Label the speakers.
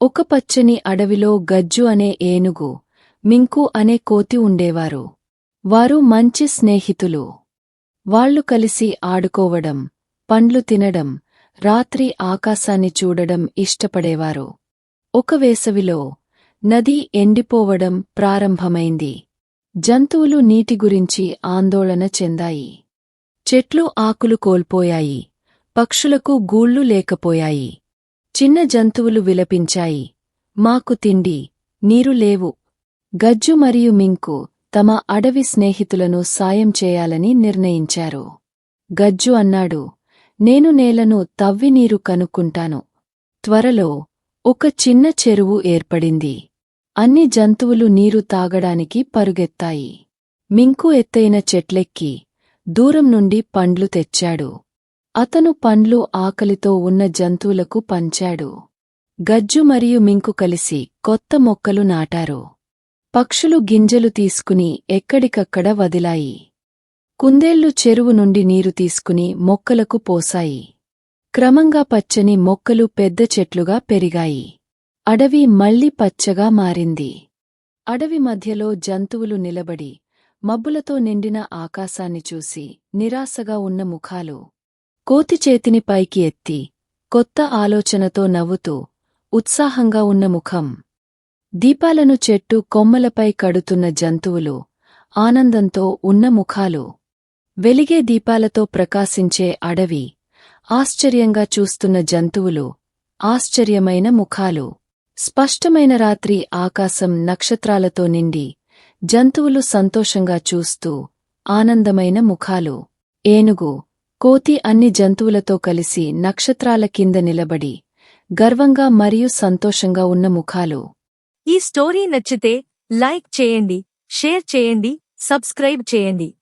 Speaker 1: ఒక పచ్చని అడవిలో గజ్జు అనే ఏనుగు, మింకు అనే కోతి ఉండేవారు. వారు మంచి స్నేహితులు. వాళ్లు కలిసి ఆడుకోవడం, పండ్లు తినడం, రాత్రి ఆకాశాన్ని చూడడం ఇష్టపడేవారు. ఒక వేసవిలో నది ఎండిపోవడం ప్రారంభమైంది. జంతువులు నీటి గురించి ఆందోళన చెందాయి. చెట్లు ఆకులు కోల్పోయాయి. పక్షులకు గూళ్ళు లేకపోయాయి. చిన్న జంతువులు విలపించాయి, మాకు తిండి, నీరు లేవు. గజ్జు మరియు మింకు తమ అడవి స్నేహితులను సాయం చేయాలని నిర్ణయించారు. గజ్జు అన్నాడు, నేను నేలను తవ్వి నీరు కనుక్కుంటాను. త్వరలో ఒక చిన్న చెరువు ఏర్పడింది. అన్ని జంతువులు నీరు తాగడానికి పరుగెత్తాయి. మింకు ఎత్తైన చెట్లెక్కి దూరం నుండి పండ్లు తెచ్చాడు. అతను పండ్లు ఆకలితో ఉన్న జంతువులకు పంచాడు. గజ్జు మరియు మింకు కలిసి కొత్త మొక్కలు నాటారు. పక్షులు గింజలు తీసుకుని ఎక్కడికక్కడ వదిలాయి. కుందేళ్లు చెరువు నుండి నీరు తీసుకుని మొక్కలకు పోసాయి. క్రమంగా పచ్చని మొక్కలు పెద్ద చెట్లుగా పెరిగాయి. అడవి మళ్లీ పచ్చగా మారింది. అడవి మధ్యలో జంతువులు నిలబడి మబ్బులతో నిండిన ఆకాశాన్ని చూసి నిరాశగా ఉన్న ముఖాలు. కోతి చేతిని పైకి ఎత్తి కొత్త ఆలోచనతో నవ్వుతూ ఉత్సాహంగా ఉన్న ముఖం. దీపాలను చెట్టు కొమ్మలపై కడుతున్న జంతువులు ఆనందంతో ఉన్న ముఖాలు. వెలిగే దీపాలతో ప్రకాశించే అడవి, ఆశ్చర్యంగా చూస్తున్న జంతువులు, ఆశ్చర్యమైన ముఖాలు. స్పష్టమైన రాత్రి ఆకాశం నక్షత్రాలతో నిండి జంతువులు సంతోషంగా చూస్తూ ఆనందమైన ముఖాలు. ఏనుగు, కోతి అన్ని జంతువులతో కలిసి నక్షత్రాల కింద నిలబడి గర్వంగా మరియు సంతోషంగా ఉన్న ముఖాలు.
Speaker 2: ఈ స్టోరీ నచ్చితే లైక్ చేయండి, షేర్ చేయండి, సబ్స్క్రైబ్ చేయండి.